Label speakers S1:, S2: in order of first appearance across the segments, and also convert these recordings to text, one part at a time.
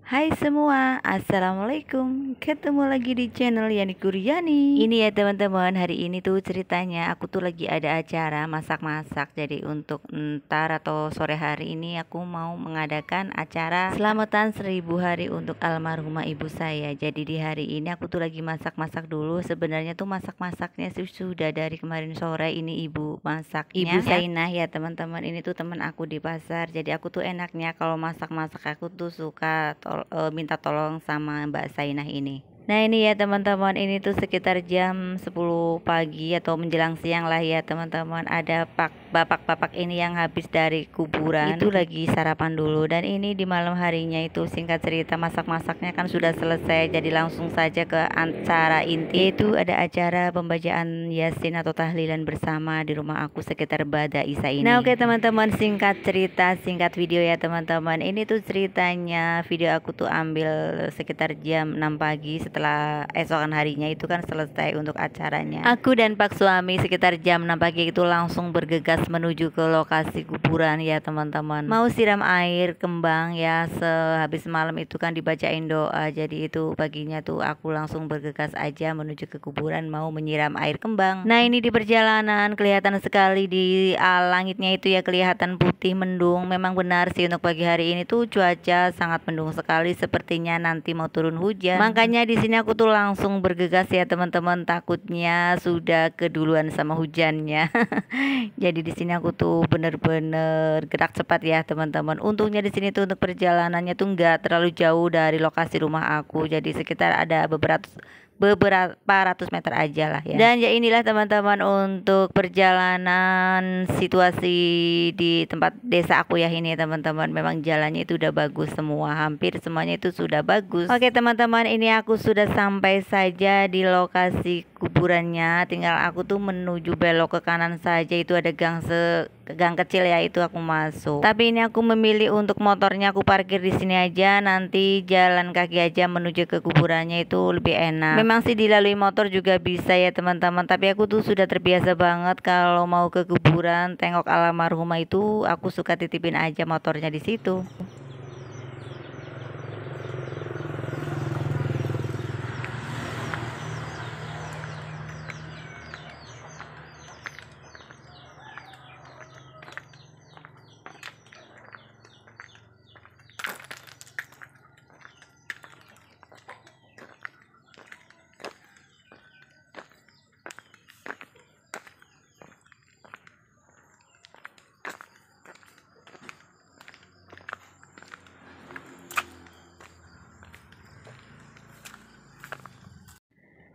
S1: Hai semua, assalamualaikum. Ketemu lagi di channel Yani Kuryani. Ini ya teman-teman, hari ini tuh ceritanya aku tuh lagi ada acara masak-masak. Jadi untuk ntar atau sore hari ini aku mau mengadakan acara selamatan 1000 hari untuk almarhumah ibu saya. Jadi di hari ini aku tuh lagi masak-masak dulu. Sebenarnya tuh masak-masaknya sudah dari kemarin sore ini ibu masaknya. Ibu Sainah ya teman-teman, ini tuh teman aku di pasar. Jadi aku tuh enaknya kalau masak-masak aku tuh suka minta tolong sama Mbak Sainah ini. Nah ini ya teman-teman, ini tuh sekitar jam 10 pagi atau menjelang siang lah ya teman-teman. Ada bapak-bapak ini yang habis dari kuburan itu lagi sarapan dulu. Dan ini di malam harinya itu singkat cerita masak-masaknya kan sudah selesai. Jadi langsung saja ke acara inti, itu ada acara pembacaan Yasin atau tahlilan bersama di rumah aku sekitar Bada Isa ini. Nah oke teman-teman, singkat cerita singkat video ya teman-teman. Ini tuh ceritanya video aku tuh ambil sekitar jam 6 pagi setelah esokan harinya itu kan selesai untuk acaranya. Aku dan Pak suami sekitar jam 6 pagi itu langsung bergegas menuju ke lokasi kuburan ya teman-teman. Mau siram air kembang ya, sehabis malam itu kan dibacain doa. Jadi itu paginya tuh aku langsung bergegas aja menuju ke kuburan mau menyiram air kembang. Nah ini di perjalanan kelihatan sekali di langitnya itu ya, kelihatan putih mendung. Memang benar sih untuk pagi hari ini tuh cuaca sangat mendung sekali, sepertinya nanti mau turun hujan. Makanya di sini aku tuh langsung bergegas ya teman-teman, takutnya sudah keduluan sama hujannya. Jadi di sini aku tuh bener-bener gerak cepat ya teman-teman. Untungnya di sini tuh untuk perjalanannya tuh nggak terlalu jauh dari lokasi rumah aku. Jadi sekitar ada beberapa ratus meter aja lah ya. Dan ya inilah teman-teman untuk perjalanan situasi di tempat desa aku ya ini teman-teman. Memang jalannya itu udah bagus semua, hampir semuanya itu sudah bagus. Oke teman-teman, ini aku sudah sampai saja di lokasi kuburannya. Tinggal aku tuh menuju belok ke kanan saja, itu ada gang kecil ya, itu aku masuk. Tapi ini aku memilih untuk motornya aku parkir di sini aja, nanti jalan kaki aja menuju ke kuburannya itu lebih enak. Memang sih dilalui motor juga bisa ya teman-teman, tapi aku tuh sudah terbiasa banget kalau mau ke kuburan tengok almarhumah itu aku suka titipin aja motornya di situ.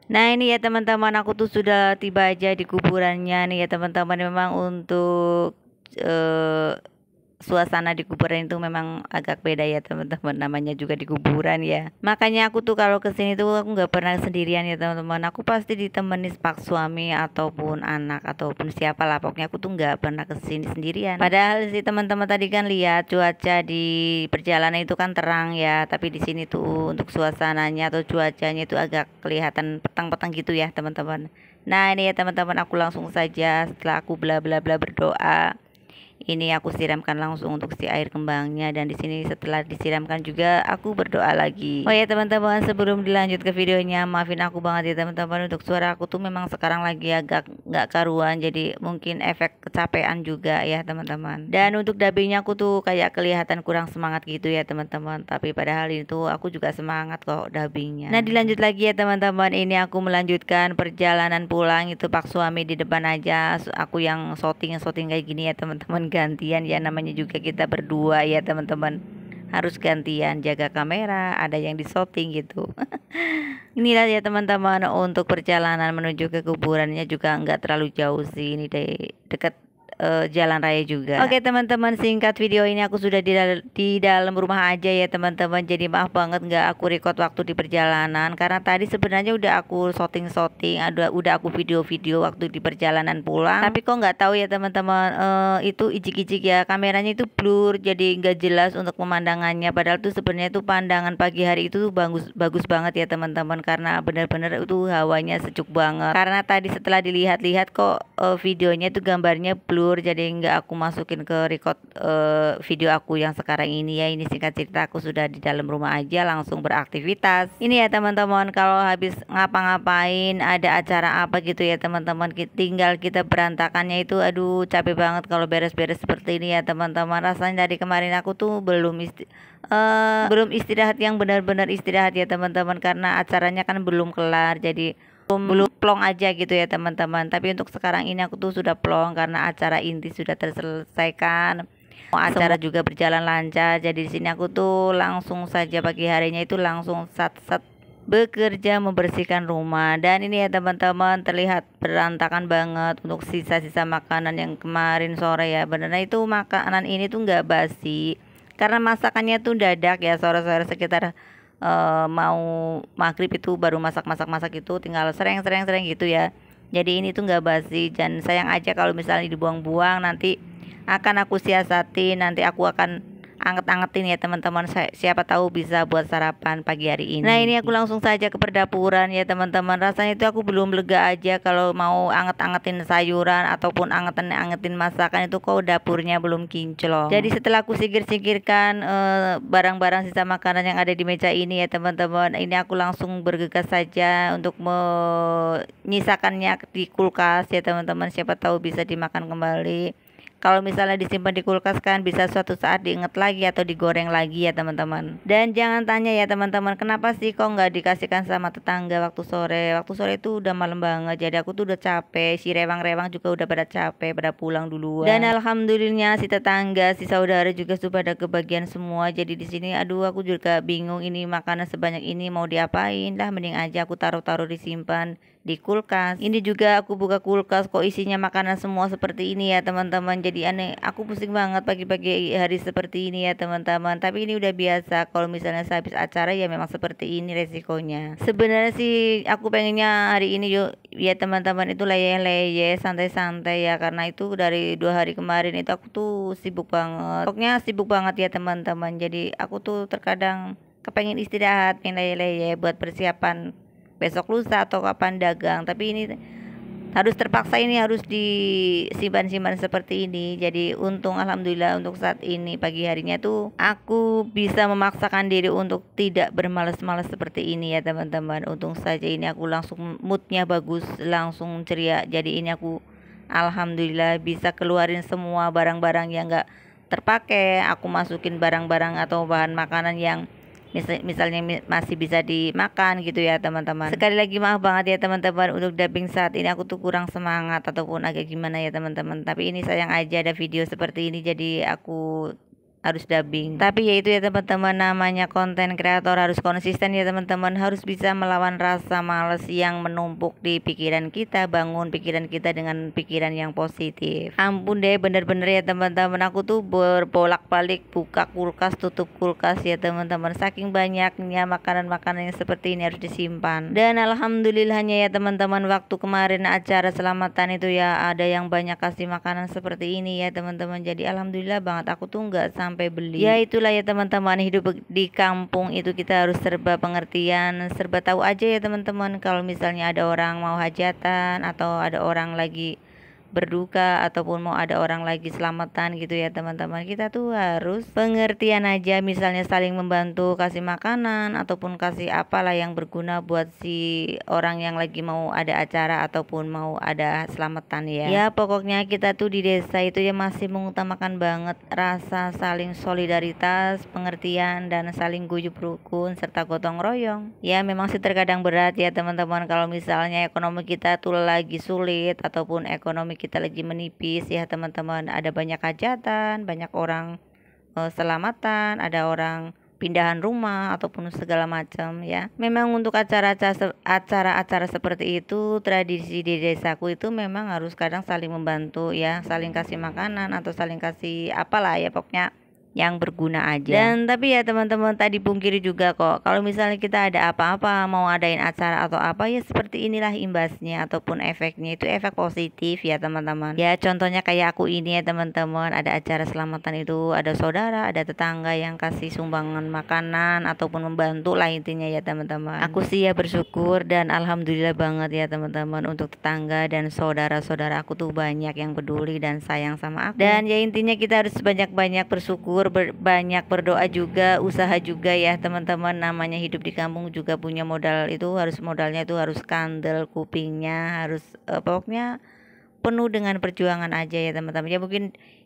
S1: Nah ini ya teman-teman, aku tuh sudah tiba aja di kuburannya nih ya teman-teman. Memang untuk suasana di kuburan itu memang agak beda ya teman-teman, namanya juga di kuburan ya. Makanya aku tuh kalau kesini tuh aku nggak pernah sendirian ya teman-teman. Aku pasti ditemani pak suami ataupun anak ataupun siapa lah, pokoknya aku tuh nggak pernah kesini sendirian. Padahal sih teman-teman tadi kan lihat cuaca di perjalanan itu kan terang ya, tapi di sini tuh untuk suasananya atau cuacanya itu agak kelihatan petang-petang gitu ya teman-teman. Nah ini ya teman-teman, aku langsung saja setelah aku bla bla bla berdoa, ini aku siramkan langsung untuk si air kembangnya. Dan di sini setelah disiramkan juga aku berdoa lagi. Oh ya teman-teman, sebelum dilanjut ke videonya, maafin aku banget ya teman-teman untuk suara aku tuh memang sekarang lagi agak nggak karuan, jadi mungkin efek kecapean juga ya teman-teman. Dan untuk dubbingnya aku tuh kayak kelihatan kurang semangat gitu ya teman-teman, tapi padahal itu aku juga semangat kok dubbingnya. Nah dilanjut lagi ya teman-teman, ini aku melanjutkan perjalanan pulang, itu pak suami di depan aja, aku yang syuting kayak gini ya teman-teman. Gantian ya, namanya juga kita berdua ya teman-teman, harus gantian jaga kamera, ada yang di syuting gitu. Inilah ya teman-teman untuk perjalanan menuju ke kuburannya juga nggak terlalu jauh sih, ini deket jalan raya juga. Oke teman-teman, singkat video ini aku sudah di dalam rumah aja ya teman-teman. Jadi maaf banget nggak aku record waktu di perjalanan, karena tadi sebenarnya udah aku syuting, udah aku video-video waktu di perjalanan pulang. Tapi kok nggak tahu ya teman-teman, itu ijik-ijik ya, kameranya itu blur, jadi nggak jelas untuk pemandangannya. Padahal tuh sebenarnya tuh pandangan pagi hari itu tuh bagus banget ya teman-teman, karena benar-benar itu hawanya sejuk banget. Karena tadi setelah dilihat-lihat kok videonya tuh gambarnya blur tidur, jadi nggak aku masukin ke record video aku yang sekarang ini ya. Ini singkat cerita, aku sudah di dalam rumah aja langsung beraktivitas. Ini ya teman-teman, kalau habis ngapa-ngapain ada acara apa gitu ya teman-teman, tinggal kita berantakannya itu aduh capek banget kalau beres-beres seperti ini ya teman-teman. Rasanya dari kemarin aku tuh belum istirahat yang benar-benar istirahat ya teman-teman, karena acaranya kan belum kelar, jadi belum plong aja gitu ya teman-teman. Tapi untuk sekarang ini aku tuh sudah plong karena acara inti sudah terselesaikan, acara juga berjalan lancar. Jadi di sini aku tuh langsung saja pagi harinya itu langsung sat-sat bekerja membersihkan rumah. Dan ini ya teman-teman, terlihat berantakan banget untuk sisa-sisa makanan yang kemarin sore ya. Benernya itu makanan ini tuh nggak basi karena masakannya tuh dadak ya, sore-sore sekitar mau maghrib itu baru masak itu, tinggal sereng gitu ya. Jadi ini tuh nggak basi, dan sayang aja kalau misalnya dibuang-buang, nanti akan aku siasati, nanti aku akan anget-angetin ya teman-teman. Siapa tahu bisa buat sarapan pagi hari ini. Nah ini aku langsung saja ke perdapuran ya teman-teman. Rasanya itu aku belum lega aja kalau mau anget-angetin sayuran ataupun angetin masakan itu kok dapurnya belum kinclong. Jadi setelah aku singkirkan barang-barang sisa makanan yang ada di meja ini ya teman-teman, ini aku langsung bergegas saja untuk menyisakannya di kulkas ya teman-teman. Siapa tahu bisa dimakan kembali. Kalau misalnya disimpan di kulkas kan bisa suatu saat diinget lagi atau digoreng lagi ya teman-teman. Dan jangan tanya ya teman-teman, kenapa sih kok nggak dikasihkan sama tetangga waktu sore. Waktu sore itu udah malam banget, jadi aku tuh udah capek. Si rewang-rewang juga udah pada capek, pada pulang duluan. Dan alhamdulillah si tetangga, si saudara juga sudah pada kebagian semua. Jadi di sini aduh aku juga bingung, ini makanan sebanyak ini mau diapain. Lah mending aja aku taruh disimpan di kulkas. Ini juga aku buka kulkas kok isinya makanan semua seperti ini ya teman-teman. Jadi aneh, aku pusing banget pagi-pagi hari seperti ini ya teman-teman. Tapi ini udah biasa, kalau misalnya sehabis acara ya memang seperti ini resikonya. Sebenarnya sih aku pengennya hari ini yuk ya teman-teman itu leyeh-leyeh, santai-santai ya, karena itu dari 2 hari kemarin itu aku tuh sibuk banget. Pokoknya sibuk banget ya teman-teman. Jadi aku tuh terkadang kepengen istirahat, pengen leyeh-leyeh buat persiapan besok lusa atau kapan dagang. Tapi ini harus terpaksa, ini harus disimpan seperti ini. Jadi untung alhamdulillah untuk saat ini pagi harinya tuh aku bisa memaksakan diri untuk tidak bermalas-malas seperti ini ya teman-teman. Untung saja ini aku langsung moodnya bagus, langsung ceria. Jadi ini aku alhamdulillah bisa keluarin semua barang-barang yang gak terpakai. Aku masukin barang-barang atau bahan makanan yang misalnya masih bisa dimakan gitu ya teman-teman. Sekali lagi maaf banget ya teman-teman, untuk dubbing saat ini aku tuh kurang semangat ataupun agak gimana ya teman-teman. Tapi ini sayang aja ada video seperti ini, jadi aku harus dubbing. Tapi ya itu ya teman-teman, namanya konten kreator harus konsisten ya teman-teman, harus bisa melawan rasa males yang menumpuk di pikiran kita, bangun pikiran kita dengan pikiran yang positif. Ampun deh, bener-bener ya teman-teman, aku tuh berbolak-balik buka kulkas, tutup kulkas ya teman-teman, saking banyaknya makanan-makanan yang seperti ini harus disimpan. Dan alhamdulillahnya ya teman-teman, waktu kemarin acara selamatan itu ya ada yang banyak kasih makanan seperti ini ya teman-teman. Jadi alhamdulillah banget, aku tuh nggak sampai beli. Ya itulah ya teman-teman, hidup di kampung itu kita harus serba pengertian, serba tahu aja ya teman-teman. Kalau misalnya ada orang mau hajatan atau ada orang lagi berduka ataupun mau ada orang lagi selamatan gitu ya teman-teman, kita tuh harus pengertian aja, misalnya saling membantu, kasih makanan ataupun kasih apalah yang berguna buat si orang yang lagi mau ada acara ataupun mau ada selamatan ya. Ya pokoknya kita tuh di desa itu ya masih mengutamakan banget rasa saling solidaritas, pengertian, dan saling guyup rukun serta gotong royong. Ya memang sih terkadang berat ya teman-teman kalau misalnya ekonomi kita tuh lagi sulit ataupun ekonomi kita lagi menipis ya teman-teman. Ada banyak hajatan, banyak orang selamatan, ada orang pindahan rumah ataupun segala macam ya. Memang untuk acara-acara seperti itu, tradisi di desaku itu memang harus kadang saling membantu ya, saling kasih makanan atau saling kasih apalah ya, pokoknya yang berguna aja. Dan tapi ya teman-teman, tadi pungkiri juga kok, kalau misalnya kita ada apa-apa, mau adain acara atau apa, ya seperti inilah imbasnya ataupun efeknya, itu efek positif ya teman-teman. Ya contohnya kayak aku ini ya teman-teman, ada acara selamatan itu ada saudara, ada tetangga yang kasih sumbangan makanan ataupun membantu lah intinya ya teman-teman. Aku sih ya bersyukur dan alhamdulillah banget ya teman-teman, untuk tetangga dan saudara-saudara aku tuh banyak yang peduli dan sayang sama aku. Dan ya intinya kita harus banyak-banyak bersyukur, banyak berdoa juga, usaha juga ya teman-teman. Namanya hidup di kampung juga punya modal, itu harus modalnya itu harus kandel kupingnya, harus pokoknya penuh dengan perjuangan aja ya teman-teman. Ya mungkin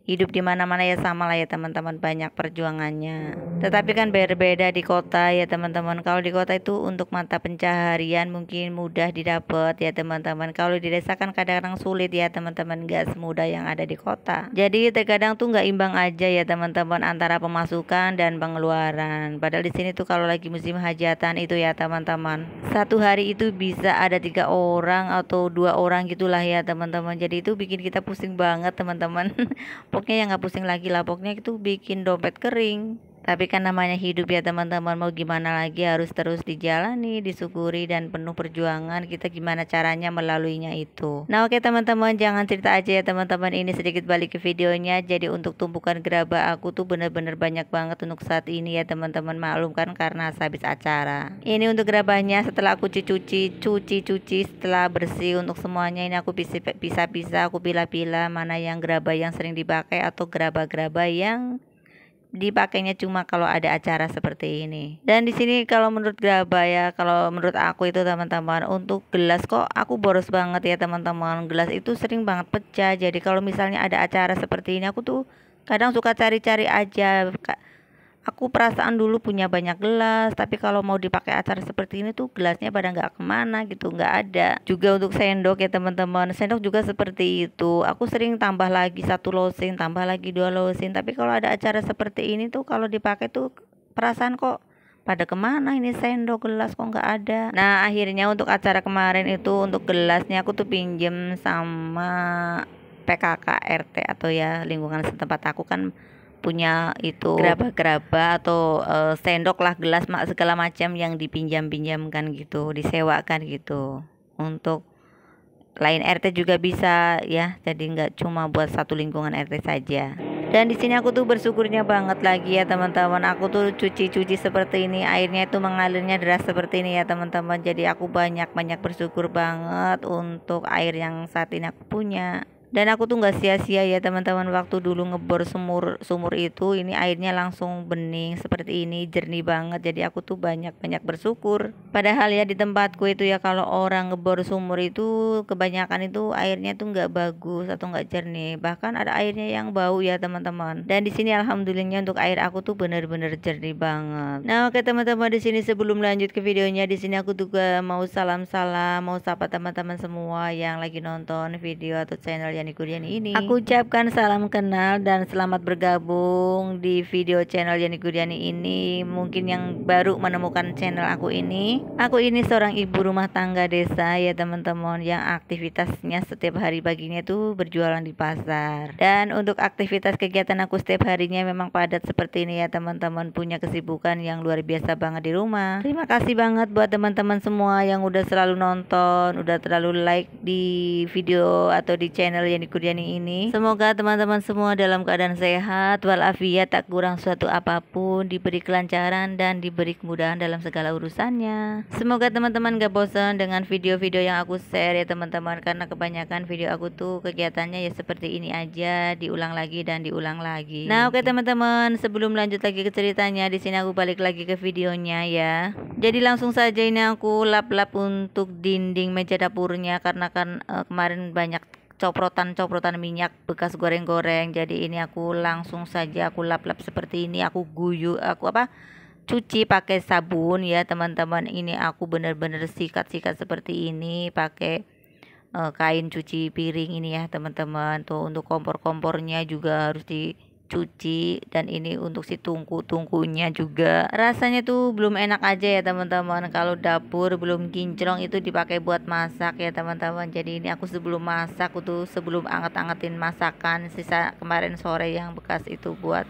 S1: hidup di mana-mana ya sama lah ya teman-teman, banyak perjuangannya. Tetapi kan berbeda di kota ya teman-teman. Kalau di kota itu untuk mata pencaharian mungkin mudah didapat ya teman-teman. Kalau di desa kan kadang-kadang sulit ya teman-teman, gak semudah yang ada di kota. Jadi terkadang tuh nggak imbang aja ya teman-teman antara pemasukan dan pengeluaran. Padahal di sini tuh kalau lagi musim hajatan itu ya teman-teman, satu hari itu bisa ada 3 orang atau 2 orang gitulah ya teman-teman. Jadi itu bikin kita pusing banget teman-teman. Pokoknya yang nggak pusing lagi lah, pokoknya itu bikin dompet kering. Tapi kan namanya hidup ya teman-teman, mau gimana lagi, harus terus dijalani, disyukuri dan penuh perjuangan kita gimana caranya melaluinya itu. Nah oke teman-teman, jangan cerita aja ya teman-teman, ini sedikit balik ke videonya. Jadi untuk tumpukan gerabah aku tuh bener-bener banyak banget untuk saat ini ya teman-teman, maklum kan karena habis acara. Ini untuk gerabahnya setelah aku cuci setelah bersih untuk semuanya, ini aku pisah-pisah, aku pilah-pilah mana yang gerabah yang sering dipakai atau gerabah-gerabah yang dipakainya cuma kalau ada acara seperti ini. Dan di sini kalau menurut gerabah ya, kalau menurut aku itu teman-teman, untuk gelas kok aku boros banget ya teman-teman. Gelas itu sering banget pecah. Jadi kalau misalnya ada acara seperti ini, aku tuh kadang suka cari-cari aja. Aku perasaan dulu punya banyak gelas, tapi kalau mau dipakai acara seperti ini tuh gelasnya pada nggak kemana gitu, nggak ada. Juga untuk sendok ya teman-teman, sendok juga seperti itu. Aku sering tambah lagi 1 losing, tambah lagi 2 losing. Tapi kalau ada acara seperti ini tuh kalau dipakai tuh perasaan kok pada kemana ini sendok, gelas kok nggak ada. Nah akhirnya untuk acara kemarin itu untuk gelasnya aku tuh pinjem sama PKK RT atau ya lingkungan setempat aku kan punya itu gerabah-gerabah atau sendok lah, gelas segala macam yang dipinjam-pinjamkan gitu, disewakan gitu. Untuk lain RT juga bisa ya, jadi nggak cuma buat satu lingkungan RT saja. Dan di sini aku tuh bersyukurnya banget lagi ya teman-teman, aku tuh cuci seperti ini, airnya itu mengalirnya deras seperti ini ya teman-teman. Jadi aku banyak bersyukur banget untuk air yang saat ini aku punya. Dan aku tuh nggak sia-sia ya teman-teman, waktu dulu ngebor sumur itu, ini airnya langsung bening seperti ini, jernih banget. Jadi aku tuh banyak bersyukur. Padahal ya di tempatku itu ya, kalau orang ngebor sumur itu kebanyakan itu airnya tuh nggak bagus atau nggak jernih, bahkan ada airnya yang bau ya teman-teman. Dan di sini alhamdulillahnya untuk air aku tuh bener-bener jernih banget. Nah oke teman-teman, di sini sebelum lanjut ke videonya, di sini aku juga mau salam-salam, mau sapa teman-teman semua yang lagi nonton video atau channel Yani Kuriani ini. Aku ucapkan salam kenal dan selamat bergabung di video channel Yani Kuriani ini. Mungkin yang baru menemukan channel aku ini seorang ibu rumah tangga desa ya teman-teman, yang aktivitasnya setiap hari paginya tuh berjualan di pasar. Dan untuk aktivitas kegiatan aku setiap harinya memang padat seperti ini ya teman-teman, punya kesibukan yang luar biasa banget di rumah. Terima kasih banget buat teman-teman semua yang udah selalu nonton, udah terlalu like di video atau di channel Yani Kuriani ini. Semoga teman-teman semua dalam keadaan sehat walafiat, tak kurang suatu apapun, diberi kelancaran dan diberi kemudahan dalam segala urusannya. Semoga teman-teman gak bosan dengan video-video yang aku share ya teman-teman, karena kebanyakan video aku tuh kegiatannya ya seperti ini aja, diulang lagi dan diulang lagi. Nah oke teman-teman, sebelum lanjut lagi ke ceritanya, di sini aku balik lagi ke videonya ya. Jadi langsung saja ini aku lap-lap untuk dinding meja dapurnya, karena kan kemarin banyak coprotan minyak bekas goreng-goreng. Jadi ini aku langsung saja aku lap-lap seperti ini, aku cuci pakai sabun ya teman-teman. Ini aku bener-bener sikat seperti ini pakai kain cuci piring ini ya teman-teman. Tuh untuk kompor-kompornya juga harus dicuci, dan ini untuk si tungkunya juga rasanya tuh belum enak aja ya teman-teman. Kalau dapur belum kinclong itu dipakai buat masak ya teman-teman. Jadi ini aku sebelum masak, sebelum anget-angetin masakan sisa kemarin sore yang bekas itu buat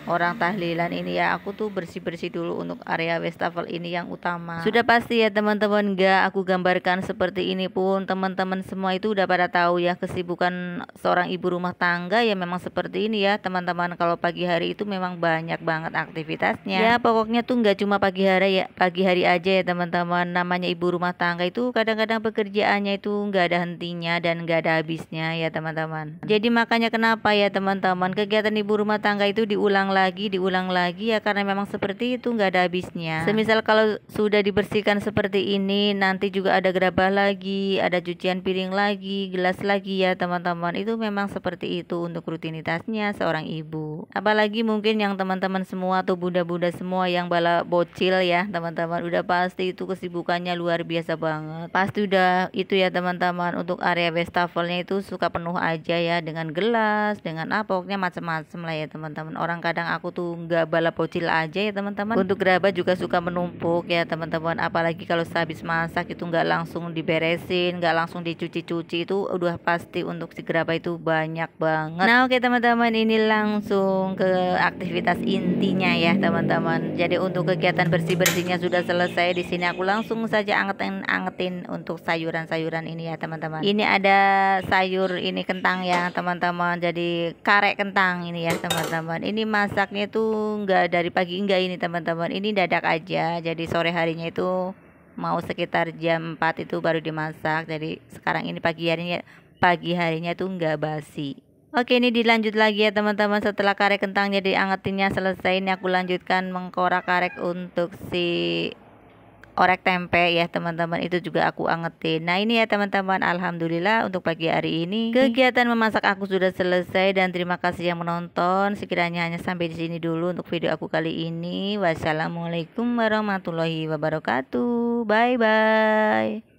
S1: orang tahlilan ini ya, aku tuh bersih-bersih dulu untuk area wastafel ini yang utama. Sudah pasti ya teman-teman, gak aku gambarkan seperti ini pun teman-teman semua itu udah pada tahu ya, kesibukan seorang ibu rumah tangga ya memang seperti ini ya teman-teman. Kalau pagi hari itu memang banyak banget aktivitasnya. Ya pokoknya tuh nggak cuma pagi hari aja ya teman-teman. Namanya ibu rumah tangga itu kadang-kadang pekerjaannya itu nggak ada hentinya dan nggak ada habisnya ya teman-teman. Jadi makanya kenapa ya teman-teman, kegiatan ibu rumah tangga itu diulang lagi ya, karena memang seperti itu nggak ada habisnya. Semisal kalau sudah dibersihkan seperti ini, nanti juga ada gerabah lagi, ada cucian piring lagi, gelas lagi ya teman-teman. Itu memang seperti itu untuk rutinitasnya seorang ibu. Apalagi mungkin yang teman-teman semua atau bunda-bunda semua yang bala bocil ya teman-teman, udah pasti itu kesibukannya luar biasa banget. Pasti udah itu ya teman-teman, untuk area wastafelnya itu suka penuh aja ya, dengan gelas, dengan apa, pokoknya macam-macam lah ya teman-teman. Orang kadang aku tuh nggak bala bocil aja ya teman-teman, untuk gerabah juga suka menumpuk ya teman-teman. Apalagi kalau sehabis masak itu nggak langsung diberesin, nggak langsung dicuci-cuci, itu udah pasti untuk si gerabah itu banyak banget. Nah oke teman-teman, ini langsung ke aktivitas intinya ya teman-teman. Jadi untuk kegiatan bersih-bersihnya sudah selesai. Di sini aku langsung saja angetin untuk sayuran-sayuran ini ya teman-teman. Ini ada sayur ini kentang ya teman-teman. Jadi karek kentang ini ya teman-teman. Ini masaknya tuh nggak dari pagi enggak ini teman-teman. Ini dadak aja. Jadi sore harinya itu mau sekitar jam 4 itu baru dimasak. Jadi sekarang ini pagi harinya tuh nggak basi. Oke, ini dilanjut lagi ya teman-teman. Setelah karek kentangnya diangetinnya selesai, ini aku lanjutkan mengkorak karek untuk si orek tempe ya teman-teman. Itu juga aku angetin. Nah ini ya teman-teman, alhamdulillah untuk pagi hari ini kegiatan memasak aku sudah selesai. Dan terima kasih yang menonton. Sekiranya hanya sampai di sini dulu untuk video aku kali ini. Wassalamualaikum warahmatullahi wabarakatuh. Bye bye.